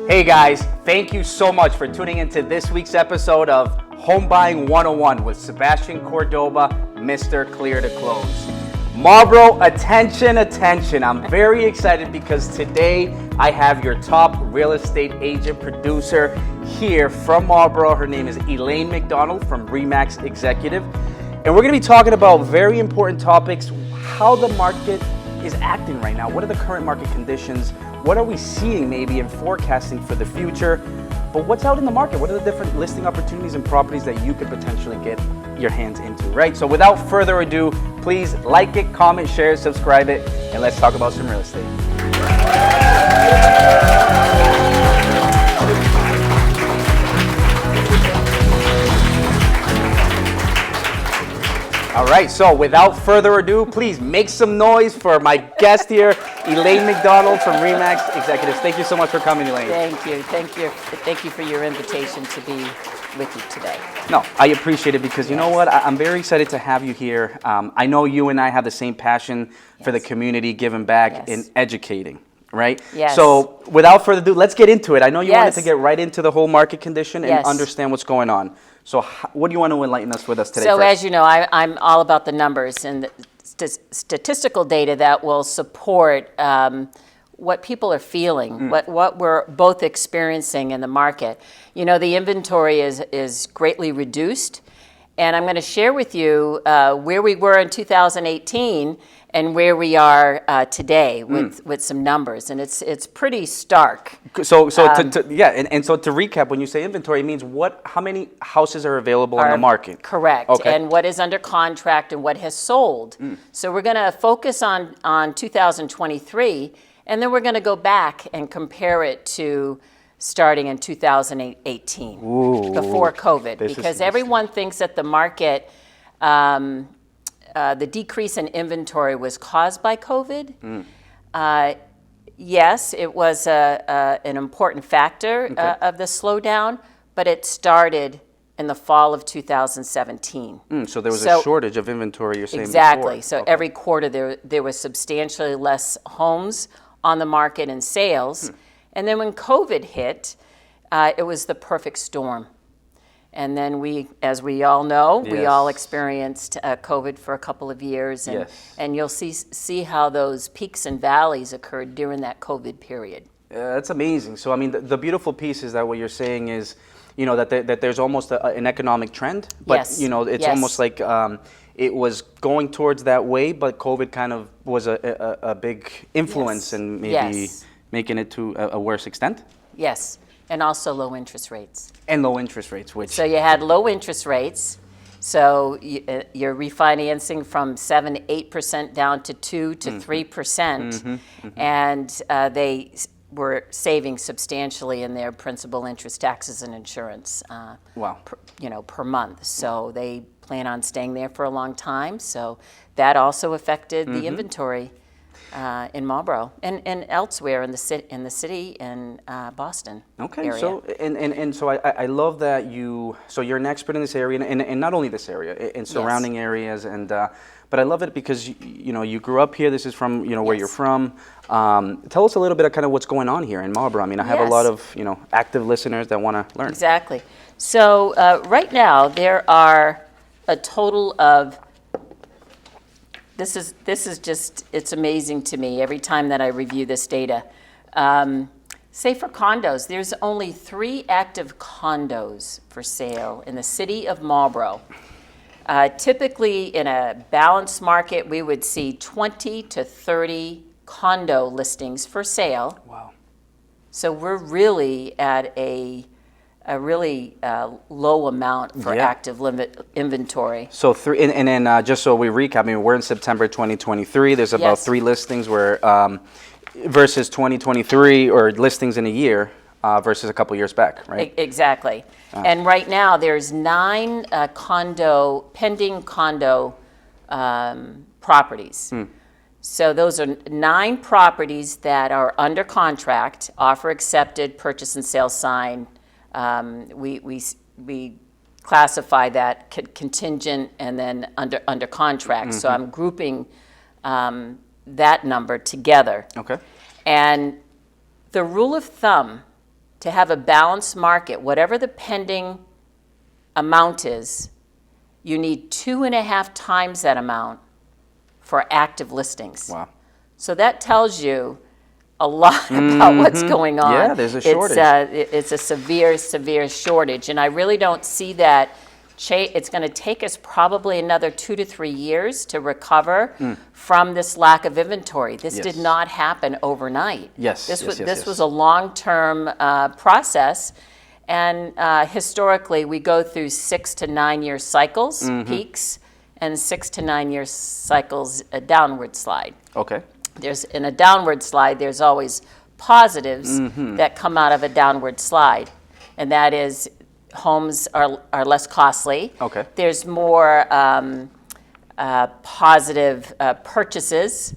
Hey guys, thank you so much for tuning into this week's episode of Homebuying 101 with Sebastian Cordoba, Mr. Clear to Close. Marlborough, attention, attention. I'm very excited because today I have your top real estate agent producer here from Marlborough. Her name is Elaine McDonald from RE/MAX Executive. And we're going to be talking about very important topics, how the market is acting right now. What are the current market conditions? What are we seeing maybe in forecasting for the future? But what's out in the market? What are the different listing opportunities and properties that you could potentially get your hands into, right? So without further ado, please like it, comment, share, subscribe it, and let's talk about some real estate. All right, so without further ado, please make some noise for my guest here, Elaine McDonald from RE/MAX Executives. Thank you so much for coming, Elaine. Thank you for your invitation to be with you today. No, I appreciate it because you know what? I'm very excited to have you here. I know you and I have the same passion for the community, giving back and educating, right? Yes. So without further ado, let's get into it. I know you wanted to get right into the whole market condition and understand what's going on. So what do you want to enlighten us with us today? So as you know, I'm all about the numbers and the statistical data that will support what people are feeling, what we're both experiencing in the market. You know, the inventory is greatly reduced, and I'm going to share with you where we were in 2018 and where we are today with some numbers, and it's pretty stark. So so to recap, when you say inventory, it means how many houses are available on the market? Correct, okay. And what is under contract and what has sold. So we're going to focus on 2023, and then we're going to go back and compare it to starting in 2018, before COVID, because everyone thinks that the market, the decrease in inventory was caused by COVID. Yes, it was an important factor of the slowdown, but it started in the fall of 2017. So there was a shortage of inventory, you're saying? Exactly. Before. So every quarter there was substantially less homes on the market and sales. And then when COVID hit, it was the perfect storm. And then we, as we all know, we all experienced COVID for a couple of years, and you'll see how those peaks and valleys occurred during that COVID period. That's amazing. So I mean, the beautiful piece is that what you're saying is, you know, that there's almost an economic trend, but you know, it's almost like it was going towards that way, but COVID kind of was a big influence in maybe making it to a worse extent. Yes. And also low interest rates. And low interest rates, which... So you had low interest rates, so you're refinancing from 7-8% down to 2 to 3%, and they were saving substantially in their principal, interest, taxes, and insurance per month. So they plan on staying there for a long time, so that also affected the inventory in Marlborough and elsewhere in the city in Boston. Okay, area. so and so I love that you're an expert in this area and not only this area, in surrounding areas, and but I love it because you know you grew up here. This is from where you're from. Tell us a little bit of kind of what's going on here in Marlborough. I mean, I have a lot of active listeners that want to learn. Exactly. So right now there are a total of. This is just, it's amazing to me every time that I review this data. Say for condos, there's only 3 active condos for sale in the city of Marlborough. Typically in a balanced market, we would see 20 to 30 condo listings for sale. Wow. So we're really at a really low amount for active inventory. So and then just so we recap, I mean, we're in September 2023. There's about 3 listings where versus 2023 or listings in a year versus a couple years back, right? Exactly. And right now there's 9 pending condo properties. So those are 9 properties that are under contract, offer accepted, purchase and sale signed. We classify that contingent and then under contract. So I'm grouping that number together. Okay. And the rule of thumb to have a balanced market, whatever the pending amount is, you need 2.5 times that amount for active listings. Wow. So that tells you a lot about what's going on. Yeah, there's a shortage. It's a severe, severe shortage, and I really don't see that. It's going to take us probably another 2 to 3 years to recover from this lack of inventory. This did not happen overnight. This was a long-term process, and historically we go through 6 to 9 year cycles, peaks, and 6 to 9 year cycles, a downward slide. Okay. In a downward slide, there's always positives that come out of a downward slide, and that is homes are less costly. Okay. There's more positive purchases.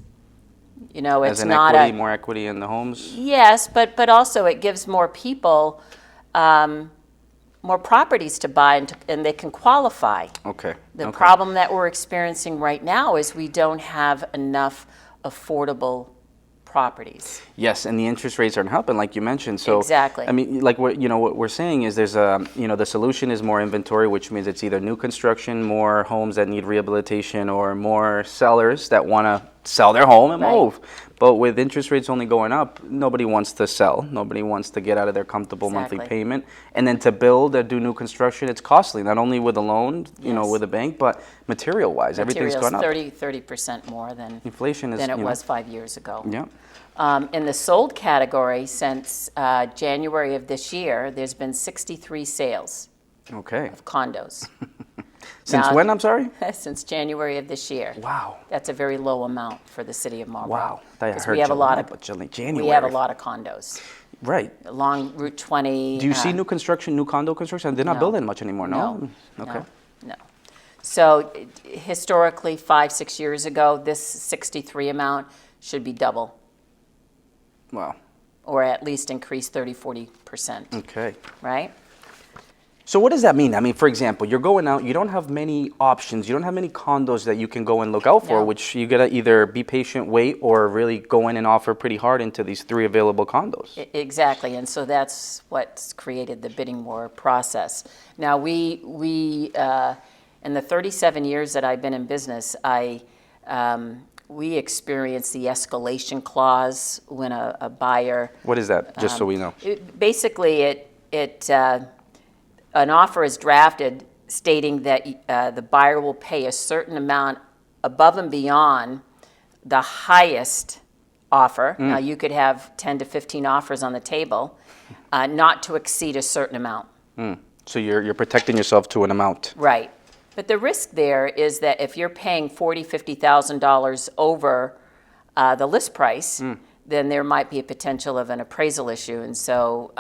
You know, it's not more equity in the homes. Yes, but also it gives more people more properties to buy, and they can qualify. Okay. The problem that we're experiencing right now is we don't have enough affordable properties. Yes, and the interest rates aren't helping, like you mentioned. So exactly. I mean, like what we're saying is there's the solution is more inventory, which means it's either new construction, more homes that need rehabilitation, or more sellers that want to sell their home and move. But with interest rates only going up, nobody wants to sell. Nobody wants to get out of their comfortable monthly payment. And then to build or do new construction, it's costly, not only with a loan, with a bank, but material-wise. Everything's gone up. 30% more than inflation than it was 5 years ago. Yeah. In the sold category, since January of this year, there's been 63 sales of condos. Since when, I'm sorry? Since January of this year. Wow. That's a very low amount for the city of Marlborough. Wow. Because we have a lot of January. We have a lot of condos. Right. Along Route 20. Do you see new condo construction? They're not building much anymore, no? Okay. No. So historically, 5-6 years ago, this 63 amount should be double. Wow. Or at least increase 30-40%. Okay. Right? So what does that mean? I mean, for example, you're going out, you don't have many options, you don't have many condos that you can go and look out for, which you gotta either be patient, wait, or really go in and offer pretty hard into these 3 available condos. Exactly, and so that's what's created the bidding war process. Now we in the 37 years that I've been in business, we experience the escalation clause when a buyer. What is that? Just so we know. Basically, an offer is drafted stating that the buyer will pay a certain amount above and beyond the highest offer. Now, you could have 10 to 15 offers on the table, not to exceed a certain amount. So you're protecting yourself to an amount. Right. But the risk there is that if you're paying $40,000, $50,000 over the list price, then there might be a potential of an appraisal issue. And so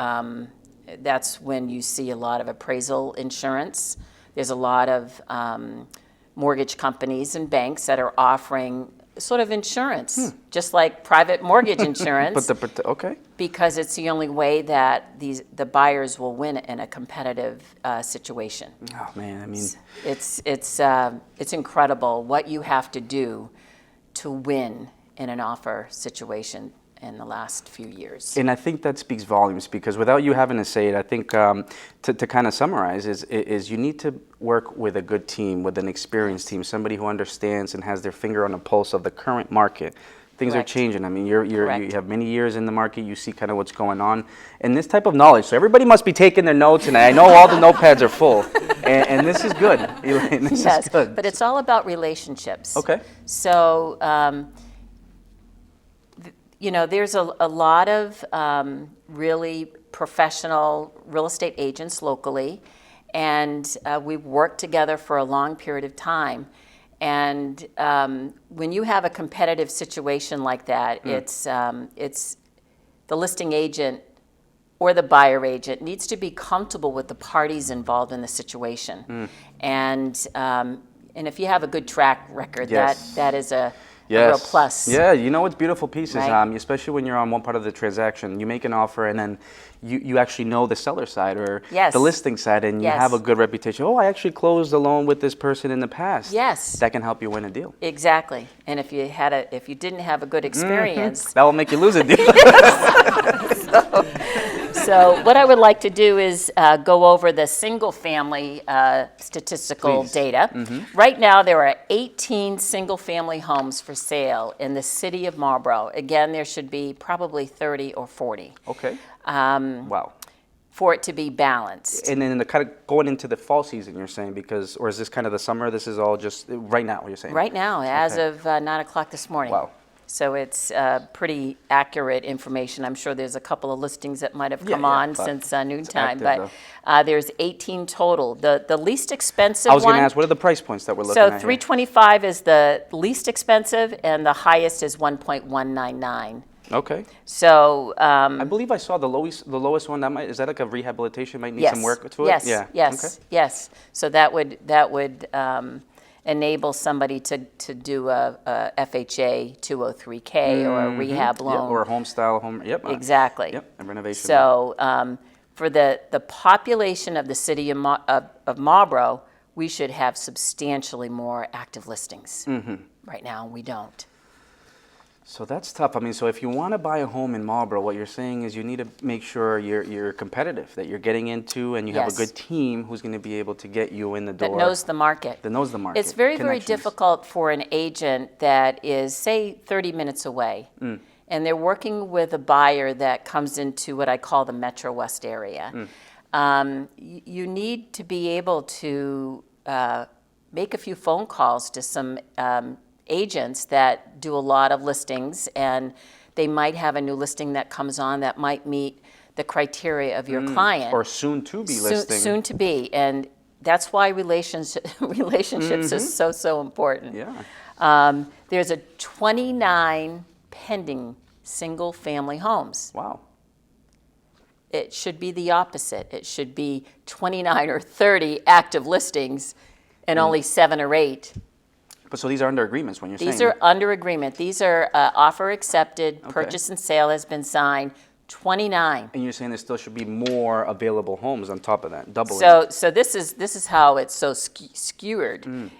that's when you see a lot of appraisal insurance. There's a lot of mortgage companies and banks that are offering sort of insurance, just like private mortgage insurance. Because it's the only way that the buyers will win in a competitive situation. Oh man, I mean, it's incredible what you have to do to win in an offer situation in the last few years. And I think that speaks volumes, because without you having to say it, I think to kind of summarize is you need to work with a good team, with an experienced team, somebody who understands and has their finger on the pulse of the current market. Things are changing. I mean, you have many years in the market. You see kind of what's going on, and this type of knowledge. So everybody must be taking their notes, and I know all the notepads are full. And this is good, Elaine. This is good. But it's all about relationships. Okay. So, there's a lot of really professional real estate agents locally, and we've worked together for a long period of time. And when you have a competitive situation like that, it's the listing agent or the buyer agent needs to be comfortable with the parties involved in the situation. And if you have a good track record, that is a real plus. Yeah, you know what's beautiful piece is, especially when you're on one part of the transaction, you make an offer and then you actually know the seller side or the listing side, and you have a good reputation. Oh, I actually closed a loan with this person in the past. Yes. That can help you win a deal. Exactly. And if you didn't have a good experience, that will make you lose a deal. So what I would like to do is go over the single-family statistical Please. data. Right now, there are 18 single-family homes for sale in the city of Marlborough. Again, there should be probably 30 or 40 Okay. Wow. for it to be balanced. And then in the kind of going into the fall season, you're saying, because, or is this kind of the summer? This is all just right now, what you're saying? Right now, as Okay. of 9 o'clock this morning. Wow. So it's pretty accurate information. I'm sure there's a couple of listings that might have come Yeah, on but since noontime, active, but there's 18 total. The least expensive I was going one, to ask, what are the price points that we're looking so at here? 325 is the least expensive, and the highest is 1.199. Okay. So I believe I saw the lowest one. Is that like a rehabilitation? Might need yes, some work to it. yes, Yeah. yes, Okay. yes. So that would enable somebody to do a FHA 203K or a rehab Yeah, loan. or a home style home. Yep. Exactly. Yep. A renovation. So for the population of the city of Marlborough, we should have substantially more active listings. Right now, we don't. So that's tough. I mean, so if you want to buy a home in Marlborough, what you're saying is you need to make sure you're competitive, that you're getting into, and you have a Yes. good team who's going to be able to get you in the door. That knows the market. That knows the market. It's very, very Connections. difficult for an agent that is, say, 30 minutes away, and they're working with a buyer that comes into what I call the Metro West area. You need to be able to make a few phone calls to some agents that do a lot of listings, and they might have a new listing that comes on that might meet the criteria of your client. Or soon to be listing. Soon to be, and that's why relationships is so important. Yeah. There's a 29 pending single-family homes. Wow. It should be the opposite. It should be 29 or 30 active listings and only 7 or 8. But so these are under agreements when you're saying These are under agreement. These are offer accepted, Okay. purchase and sale has been signed, 29. And you're saying there still should be more available homes on top of that, doubling. So this is how it's so skewered.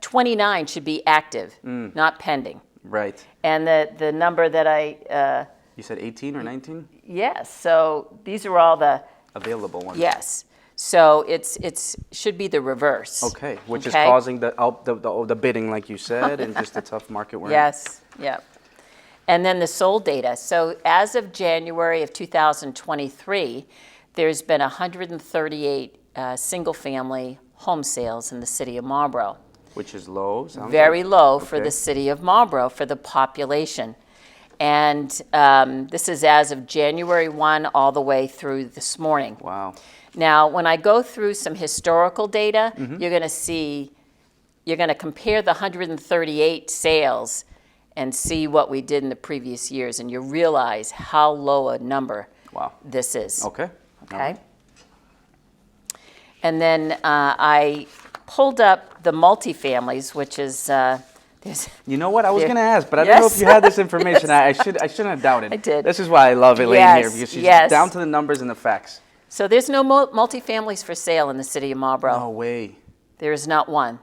29 should be active, not pending. Right. And the number that You said 18 or 19? yes, so these are all the, Available ones. yes. So it's should be the reverse. Okay, which is Okay? causing the bidding, like you said, and just a tough market we're in. Yes, yep. And then the sold data. So as of January of 2023, there's been 138 single-family home sales in the city of Marlborough. Which is low. Sounds Very like. low for Okay. the city of Marlborough, for the population. And this is as of January 1 all the way through this morning. Wow. Now, when I go through some historical data, you're going to see, you're going to compare the 138 sales and see what we did in the previous years, and you realize how low a number Wow. this is. Okay. Okay? And then I pulled up the multifamilies, which is, there's, You know what? I was There- going to ask, but I don't know if Yes. you had this information. I shouldn't have doubted. I did. This is why I love Elaine Yes, here, because she's yes. down to the numbers and the facts. so there's no multifamilies for sale in the city of Marlborough. No way. There is not one.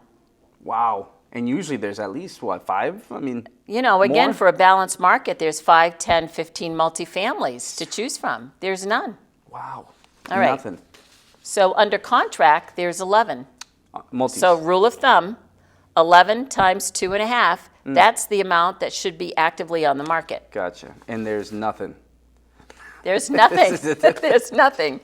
Wow. And usually there's at least, what, 5? I mean, You know, again, More? for a balanced market, there's 5, 10, 15 multifamilies to choose from. There's none. wow. All right. Nothing. So under contract, there's 11. Multis. So rule of thumb, 11 times 2.5, that's the amount that should be actively on the market. Gotcha. And there's nothing. There's nothing. There's nothing.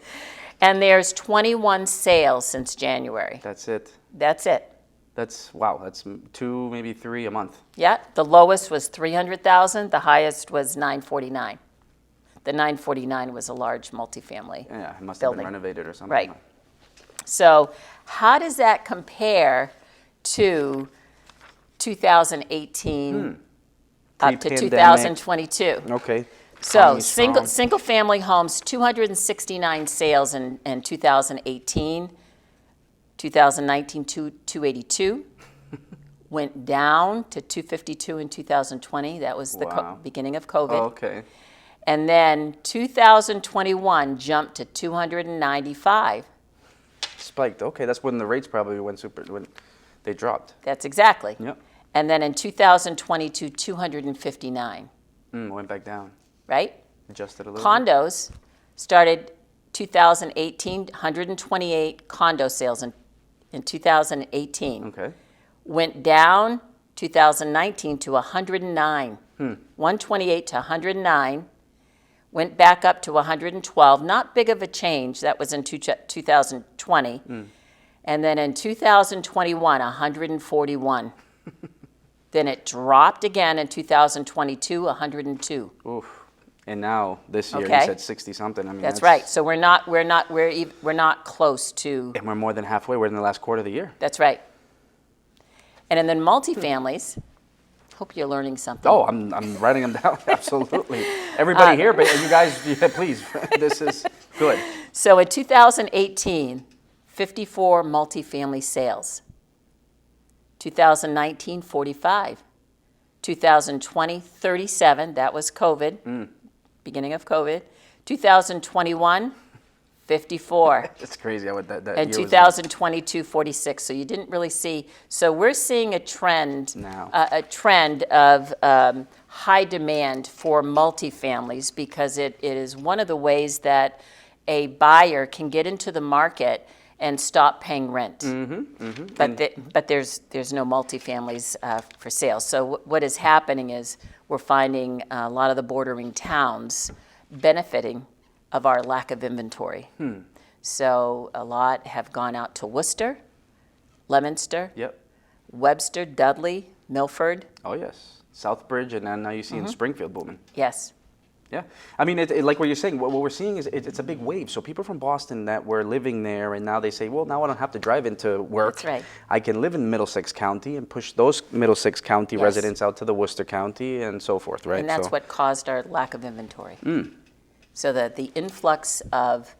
And there's 21 sales since January. That's it. That's it. That's, wow, that's 2, maybe 3 a month. Yeah, the lowest was 300,000, the highest was 949. The 949 was a large multifamily. Yeah, it must have been Building. renovated or something. Right. So how does that compare to 2018 up to Pre-pandemic. 2022? Okay. So Economy's strong. single-family homes, 269 sales in 2018. 2019, 282. Went down to 252 in 2020. That was the Wow. beginning of COVID. Oh, okay. And then 2021 jumped to 295. Spiked. Okay, that's when the rates probably when they dropped. That's exactly. Yep. And then in 2022, 259, Went back down. right? Adjusted a little. Condos started 2018, 128 condo sales in 2018. Okay. Went down 2019 to 109. 128 to 109. Went back up to 112. Not big of a change. That was in 2020. And then in 2021, 141. Then it dropped again in 2022, 102. Oof. And now this year Okay. you said 60 something. I mean, That's right. So we're not close to. And we're more than halfway. We're in the last quarter of the year. That's right. And then multifamilies. Hope you're learning something. Oh, I'm writing them down. Absolutely. Everybody here, but you guys, yeah, please. This is good. So in 2018, 54 multifamily sales. 2019, 45. 2020, 37. That was COVID. Beginning of COVID. 2021, 54. It's crazy how that And year was 2022, 46. So you didn't really see. So we're seeing a trend now. A trend of high demand for multifamilies because it is one of the ways that a buyer can get into the market and stop paying rent. But there's no multifamilies for sale. So what is happening is we're finding a lot of the bordering towns benefiting of our lack of inventory. So a lot have gone out to Worcester, Leominster, Yep. Webster, Dudley, Milford. Oh, yes. Southbridge, and then now you see in Springfield booming. Yes. Yeah. I mean, like what you're saying, what we're seeing is it's a big wave. So people from Boston that were living there, and now they say, well, now I don't have to drive into work. That's right. I can live in Middlesex County and push those Middlesex County Yes. residents out to the Worcester County and so forth, right? And that's So- what caused our lack of inventory. So that the influx of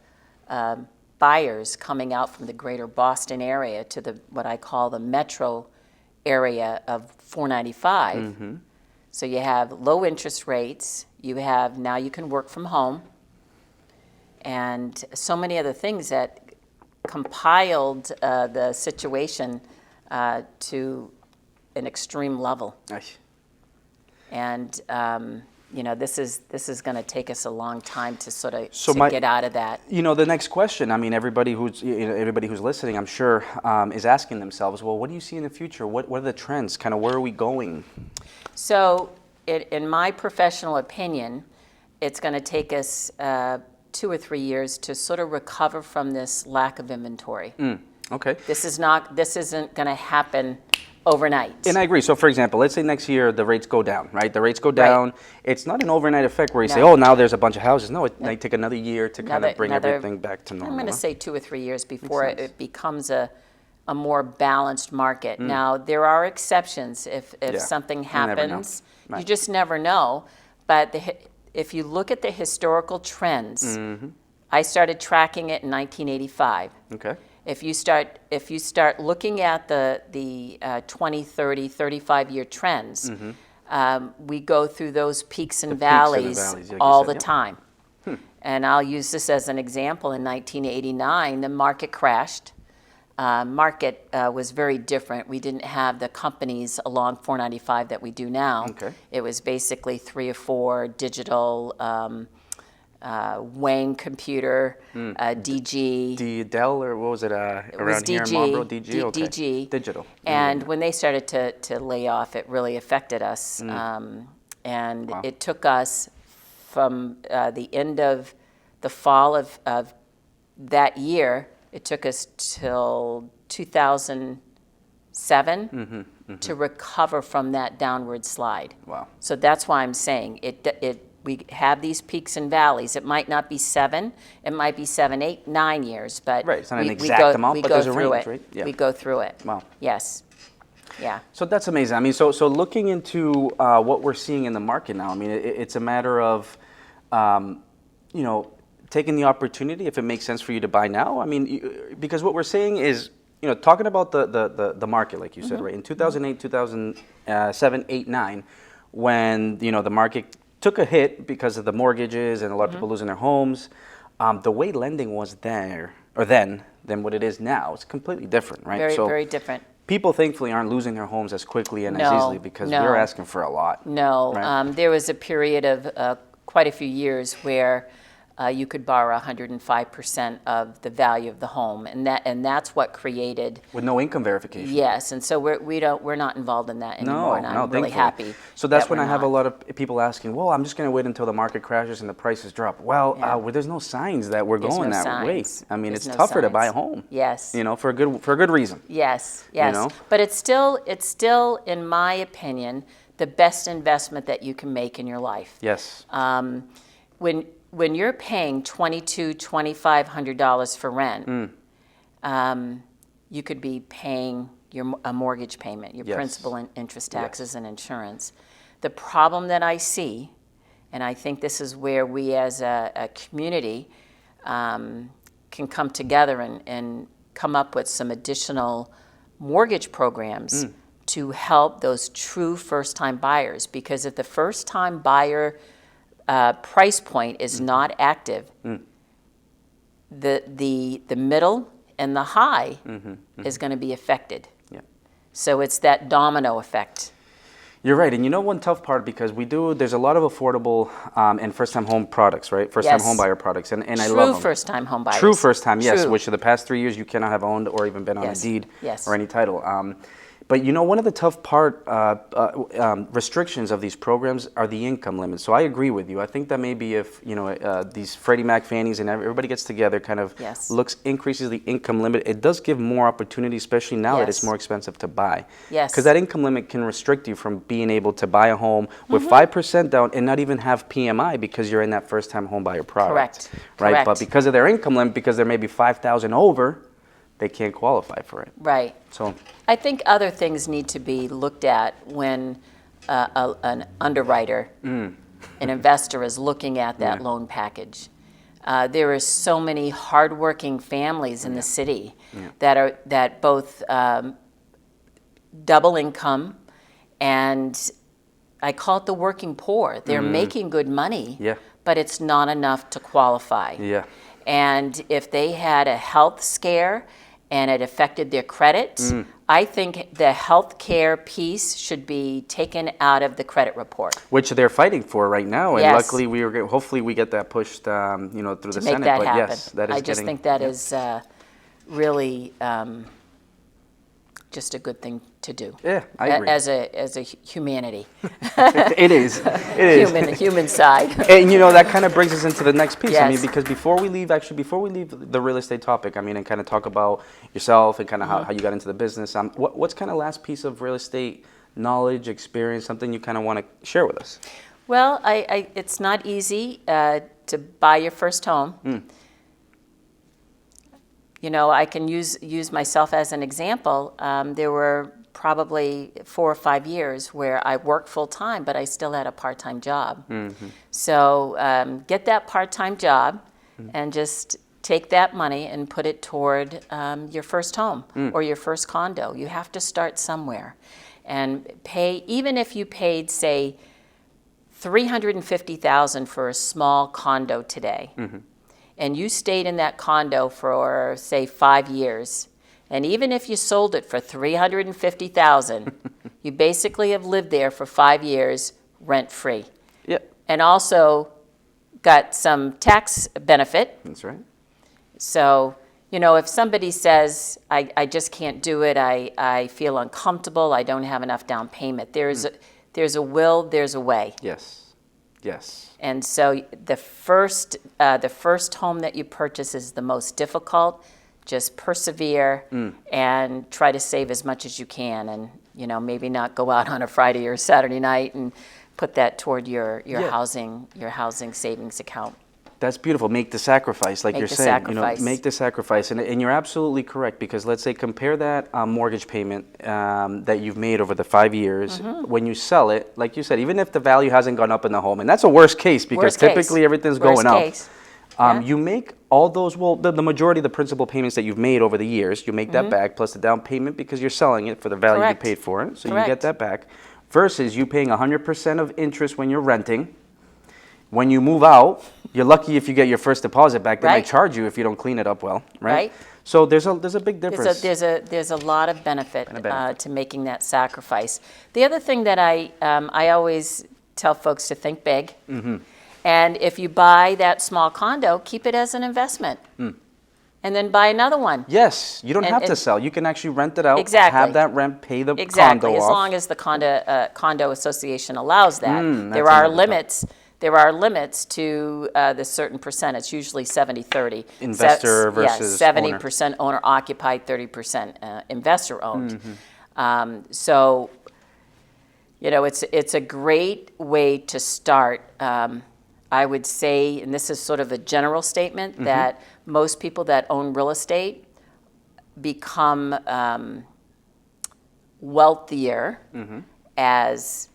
buyers coming out from the greater Boston area to the what I call the metro area of 495. So you have low interest rates. You have now you can work from home, and so many other things that compiled the situation to an extreme level. Ay. And this is going to take us a long time to sort of So to get out of that. The next question, I mean, everybody who's listening, I'm sure, is asking themselves, well, what do you see in the future? What are the trends? Kind of where are we going? So, in my professional opinion, it's going to take us 2 or 3 years to sort of recover from this lack of inventory. Okay. This isn't going to happen overnight. And I agree. So, for example, let's say next year the rates go down, right? The rates go down. It's not an overnight effect where you say, No. oh, now there's a bunch of houses. No, it might take another year to kind of bring Another- everything back to normal. I'm going to huh? say 2 or 3 years before Makes sense. it becomes a more balanced market. Now, there are exceptions if Yeah. something You never know. happens. You Right. just never know. But if you look at the historical trends, I started tracking it in 1985. Okay. If you start looking at the 20, 30, 35-year trends, we go through those peaks and The peaks and the valleys valleys, like you all said, the yep. time. And I'll use this as an example. In 1989, the market crashed. Market was very different. We didn't have the companies along 495 that we do now. Okay. It was basically 3 or 4 digital Wang computer, DG. Dell, or what was it, was around here in DG. Marlborough? DG? Okay. DG. Digital. And when they started to lay off, it really affected us. And Wow. it took us from the end of the fall of that year, it took us till 2007 to recover from that downward slide. Wow. So that's why I'm saying we have these peaks and valleys. It might not be 7, it might be 7, 8, 9 years, but Right, it's not an we exact go, amount, we but go there's a through range, it. right? Yeah. We go through it. Wow. Yes. Yeah. So that's amazing. I mean, so looking into what we're seeing in the market now, I mean, it's a matter of, taking the opportunity if it makes sense for you to buy now. I mean, because what we're saying is, talking about the market, like you said, right? In 2008, 2007, 8, 9, when, the market took a hit because of the mortgages and a lot of people losing their homes, the way lending was then than what it is now, it's completely different, right? Very, So very different. people thankfully aren't losing their homes as quickly and as No, easily because no. we're asking for a lot. No, Right. there was a period of quite a few years where you could borrow 105% of the value of the home, and that's what created. With no income verification. Yes, and so we're not involved in that anymore, and I'm really thankfully. happy. So that's that when we're I have a not. lot of people asking, well, I'm just going to wait until the market crashes and the prices drop. Well, there's no signs that we're There's going no that way. signs. I mean, There's it's no tougher to buy a signs. home. Yes. For a good reason. Yes, yes. know? But it's still, in my opinion, the best investment that you can make in your life. Yes. When you're paying $2,500 for rent, you could be paying a mortgage payment, your Yes. principal and interest, taxes, and insurance. The problem that I see, and I think this is where we as a community can come together and come up with some additional mortgage programs to help those true first-time buyers. Because if the first-time buyer price point is not active, the middle and the high is going to be affected. Yeah. So it's that domino effect. You're right, and one tough part, because there's a lot of affordable and first-time home products, right? First-time Yes. home buyer products, and I love True them. first-time home buyers. True first-time, yes, True. which in the past 3 years you cannot have owned or even been on Yes. a deed Yes. or any title. But one of the tough restrictions of these programs are the income limits. So I agree with you. I think that maybe if these Freddie Mac, Fannies, and everybody gets together, kind of Yes. increases the income limit, it does give more opportunity, especially now that it's Yes. more expensive to buy. Yes. Because that income limit can restrict you from being able to buy a home with 5% down and not even have PMI because you're in that first-time home buyer product. Correct. Right. Correct. But because of their income limit, because they're maybe 5,000 over, they can't qualify for it. Right. So. I think other things need to be looked at when an underwriter, an investor is looking at that loan package. There are so many hardworking families in the city that both double income, and I call it the working poor. They're making good money, but it's not enough to qualify. Yeah. And if they had a health scare and it affected their credit, I think the health care piece should be taken out of the credit report. Which they're fighting for right now, and Yes. luckily hopefully we get that pushed, through the To Senate. make that but happen. yes, that is I just think that is really just a good thing to do. Yeah, I agree. As a humanity, It is. It is. human side. And that kind of brings us into the next piece. I mean, Yes. because before we leave the real estate topic, and kind of talk about yourself and kind of how you got into the business, what's kind of last piece of real estate knowledge, experience, something you kind of want to share with us? Well, it's not easy to buy your first home. I can use myself as an example. There were probably 4 or 5 years where I worked full-time, but I still had a part-time job. So get that part-time job and just take that money and put it toward your first home or your first condo. You have to start somewhere. And pay, even if you paid, say, $350,000 for a small condo today, and you stayed in that condo for, say, 5 years, and even if you sold it for $350,000, you basically have lived there for 5 years rent-free. Yep. And also got some tax benefit. That's right. So, if somebody says, I just can't do it, I feel uncomfortable, I don't have enough down payment, there's a will, there's a way. Yes. Yes. And so the first home that you purchase is the most difficult. Just persevere and try to save as much as you can, and maybe not go out on a Friday or Saturday night and put that toward your housing savings account. That's beautiful. Make the sacrifice, like Make you're the saying. sacrifice. Make the sacrifice, and you're absolutely correct, because let's say compare that mortgage payment that you've made over the 5 years. When you sell it, like you said, even if the value hasn't gone up in the home, and that's a worst case, because Worst case. typically everything's Worst going up. case. Yeah. You make all those, the majority of the principal payments that you've made over the years, you make that back, plus the down payment, because you're selling it for the value Correct. you paid for it, so you Correct. get that back, versus you paying 100% of interest when you're renting. When you move out, you're lucky if you get your first deposit back. They might Right. charge you if you don't clean it up well, right? Right. So there's a big difference. There's a lot of benefit, benefit. to making that sacrifice. The other thing that I always tell folks to think big, And if you buy that small condo, keep it as an investment. And then buy another one. Yes, you don't have to and- sell. You can actually rent it out, Exactly. have that rent, pay the Exactly, condo as off. long as the condo association allows that. that's There are another limits. There are limits to this certain percent. It's usually 70-30. Investor versus 70% owner occupied, 30% investor owned. So, you know, it's a great way to start. I would say, and this is sort of a general statement, that most people that own real estate become wealthier as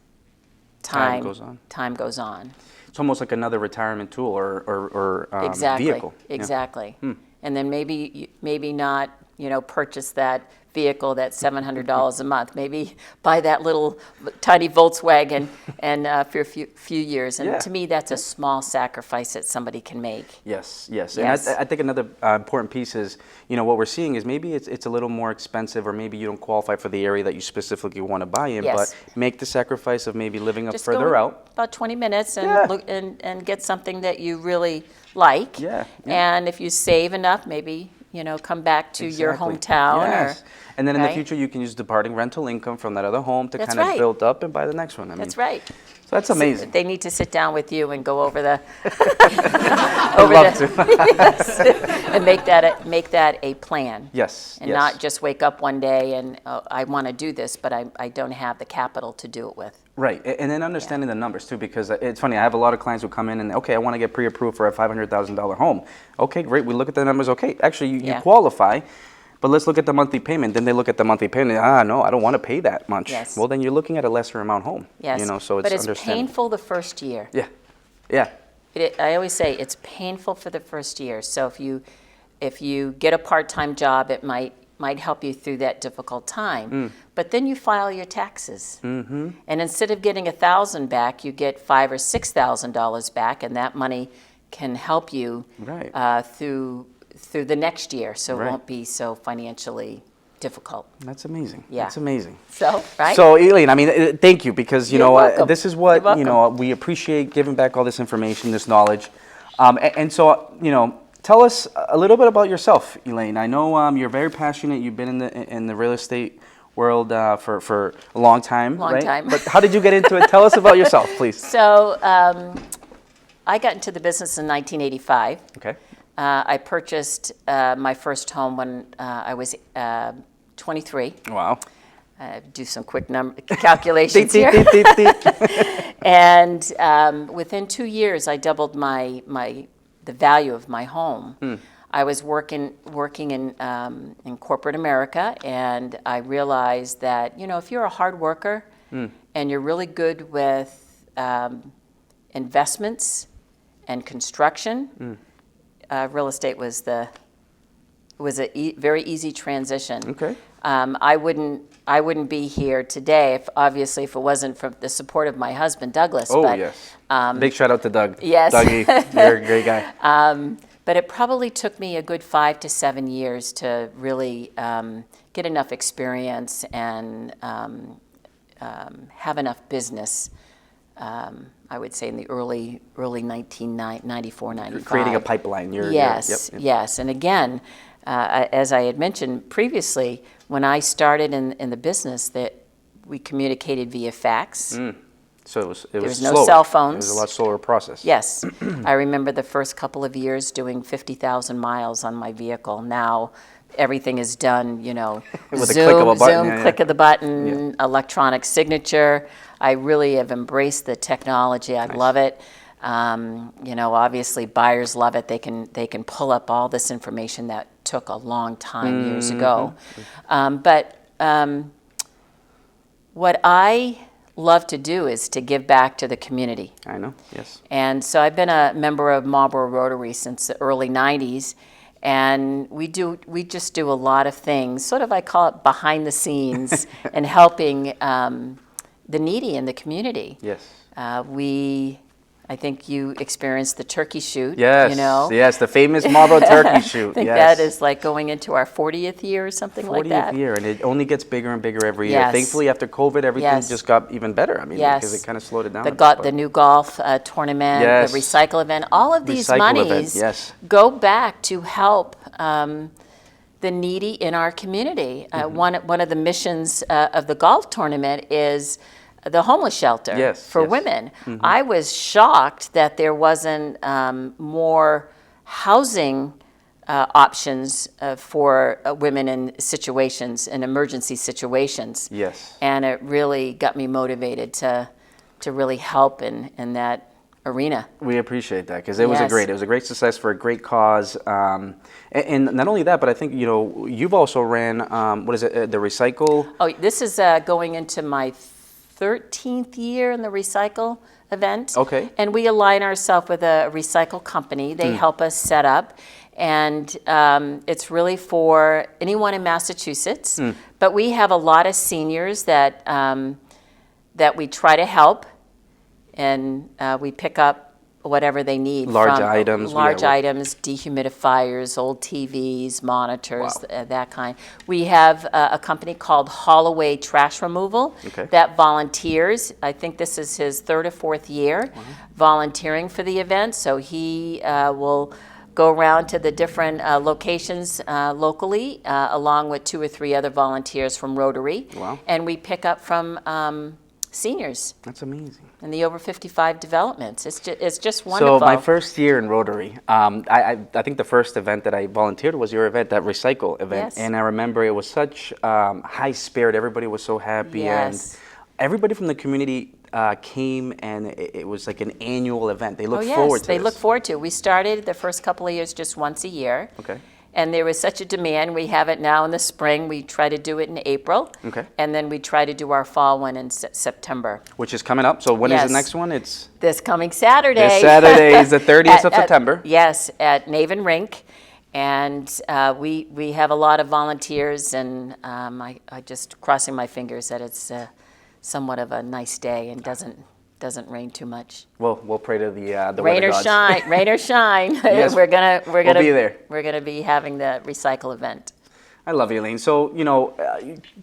Time goes on. Time goes on. It's almost like another retirement tool or Exactly. vehicle. Exactly. And then maybe not, you know, purchase that vehicle that's $700 a month. Maybe buy that little tiny Volkswagen and for a few years. And to me, that's a small sacrifice that somebody can make. Yes, yes. Yes. And I think another important piece is, you know, what we're seeing is maybe it's a little more expensive, or maybe you don't qualify for the area that you specifically want to buy in, Yes. but make the sacrifice of maybe living up Just further go out. about 20 minutes and Yeah. look and get something that you really like. Yeah, yeah. And if you save enough, maybe, you know, come back to your Exactly. hometown. Yes. And then in the right? future, you can use departing rental income from that other home to That's kind of right. build up and buy the next one. I That's mean, right. So that's amazing. They need to sit down with you and go over the I'd love to. yes, and make that a plan. Yes, And yes. not just wake up one day and I want to do this, but I don't have the capital to do it with. Right, and then understanding the numbers too, because it's funny, I have a lot of clients who come in and, okay, I want to get pre-approved for a $500,000 home. Okay, great, we look at the numbers, okay, actually you Yeah. qualify, but let's look at the monthly payment. Then they look at the monthly payment, no, I don't want to pay that much. Yes. Well, then you're looking at a lesser amount home. Yes. You know, so it's but it's understanding. painful the first year. Yeah, yeah, I always say it's painful for the first year. So if you get a part-time job, it might help you through that difficult time. But then you file your taxes, and instead of getting $1,000 back, you get $5,000 or $6,000 back, and that money can help you Right. through the next year, so it Right. won't be so financially difficult. that's amazing. Yeah. That's amazing. So, right? So, Elaine, I mean, thank you, because, you You're know, welcome. this is what, You're you know, we appreciate giving back all this information, this knowledge. And so, you know, tell us a little bit about yourself, Elaine. I know you're very passionate. You've been in the real estate world for a long time, Long right? time. But how did you get into it? Tell us about yourself, please. So I got into the business in 1985. Okay. I purchased my first home when I was 23. Wow. Do some quick calculations here. And within 2 years, I doubled the value of my home. I was working in corporate America, and I realized that, you know, if you're a hard worker and you're really good with investments and construction, real estate was a very easy transition. Okay. I wouldn't be here today if it wasn't for the support of my husband Douglas. Oh, but, yes. Big shout out to Doug. Yes. Dougie, you're a great guy. But it probably took me a good 5 to 7 years to really get enough experience and have enough business. I would say in the early 1994, 95. Creating a pipeline. Yes, Yep. yes. And again, as I had mentioned previously, when I started in the business, that we communicated via fax. So it was was no slower. cell phones. It was a lot slower process. Yes. I remember the first couple of years doing 50,000 miles on my vehicle. Now everything is done, you know, With a click of a button, Zoom, yeah, click yeah. of the button, electronic signature. I really have embraced the technology. I love it. You know, obviously buyers love it. They can pull up all this information that took a long time years ago. But what I love to do is to give back to the community. I know, yes. And so I've been a member of Marlborough Rotary since the early 90s, and we just do a lot of things, sort of I call it behind the scenes, and helping the needy in the community. Yes. I think you experienced the turkey shoot. Yes, you know? yes, the famous Marlborough turkey shoot. I think yes. that is like going into our 40th year or something like that. 40th year, and it only gets bigger and bigger every year. Yes. Thankfully, after COVID, everything Yes. just got even better. I mean, Yes. because it kind of slowed it down. The new golf tournament, Yes. the recycle event, all of these Recycle event, monies yes. go back to help the needy in our community. One of the missions of the golf tournament is the homeless shelter Yes, for yes. women. I was shocked that there wasn't more housing options for women in situations, in emergency situations. Yes. And it really got me motivated to really help in that arena. We appreciate that because it was Yes. it was a great success for a great cause, and not only that, but I think you've also ran what is it, the recycle? Oh, this is going into my 13th year in the recycle event. Okay. And we align ourselves with a recycle company. They help us set up. And it's really for anyone in Massachusetts. But we have a lot of seniors that we try to help. And we pick up whatever they need. Large items. Large items, dehumidifiers, old TVs, monitors, that kind. We have a company called Holloway Trash Removal that volunteers. I think this is his 3rd or 4th year volunteering for the event. So he will go around to the different locations locally, along with 2 or 3 other volunteers from Rotary. Wow. And we pick up from seniors. That's amazing. And the over 55 developments. It's just wonderful. So my first year in Rotary, I think the first event that I volunteered was your event, that recycle event. Yes. And I remember it was such high spirit. Everybody was so happy. Yes. And everybody from the community came, and it was like an annual event. They look yes, forward to they this. look forward to it. We started the first couple of years just once a year. Okay. And there was such a demand. We have it now in the spring. We try to do it in April. Okay. And then we try to do our fall one in September. Which is coming up. So when is Yes. the next one? It's This coming Saturday. this Saturday is the 30th of September. Yes, at Naven Rink. And we have a lot of volunteers, and I just crossing my fingers that it's somewhat of a nice day and doesn't rain too much. Well, we'll pray to the Rain weather or gods. shine, rain or shine. Yes, we're gonna be there. We're gonna be having the recycle event. I love you, Elaine. So,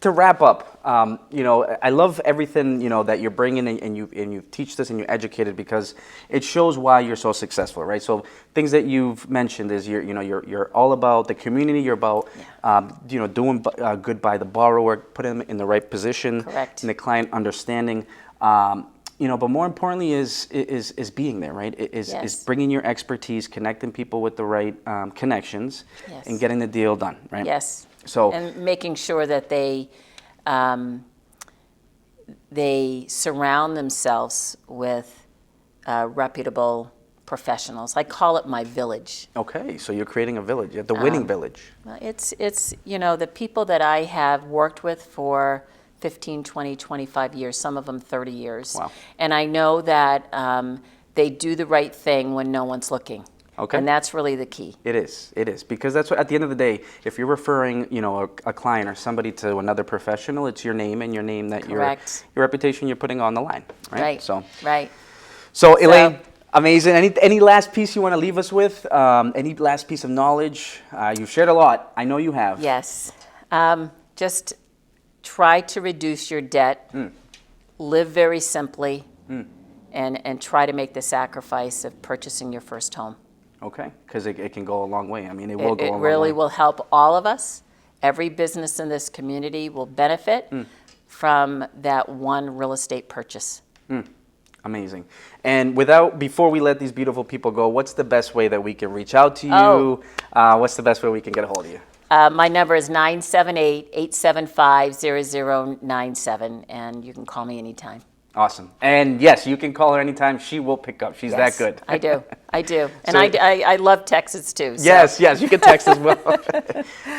to wrap up, I love everything, that you're bringing and you teach this and you educate it, because it shows why you're so successful, right? So things that you've mentioned is you're all about the community. You're about, doing good by the borrower, putting them in the right position. Correct. And the client understanding. But more importantly is being there, right? Is Yes. bringing your expertise, connecting people with the right connections, Yes. and getting the deal done, right? Yes. So And making sure that they surround themselves with reputable professionals. I call it my village. okay, so you're creating a village. You have the winning village. It's the people that I have worked with for 15, 20, 25 years, some of them 30 years. Wow. And I know that they do the right thing when no one's looking. Okay. And that's really the key. It is, because that's what, at the end of the day, if you're referring, a client or somebody to another professional, it's your name and your name that Correct. your reputation you're putting on the line, right? Right. Right. So Elaine, amazing. Any last piece you want to leave us with? Any last piece of knowledge? You've shared a lot. I know you have. Yes. Just try to reduce your debt. Live very simply. And try to make the sacrifice of purchasing your first home. Okay, because it can go a long way. I mean, it will go a long way. It really will help all of us. Every business in this community will benefit from that one real estate purchase. Amazing. And before we let these beautiful people go, what's the best way that we can reach out to you? What's the best way we can get a hold of you? My number is 978-875-0097, and you can call me anytime. Awesome. And yes, you can call her anytime. She will pick up. She's that good. I do. And So- I love texts too. So. Yes, you can text as well.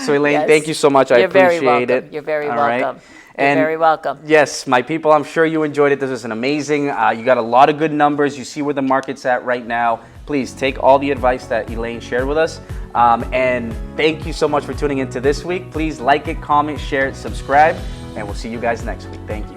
So Elaine, Yes. thank you so much. I You're very appreciate welcome. it. You're very All right. welcome. You're very welcome. Yes, my people, I'm sure you enjoyed it. This is an amazing. You got a lot of good numbers. You see where the market's at right now. Please take all the advice that Elaine shared with us. And thank you so much for tuning into this week. Please like it, comment, share it, subscribe, and we'll see you guys next week. Thank you.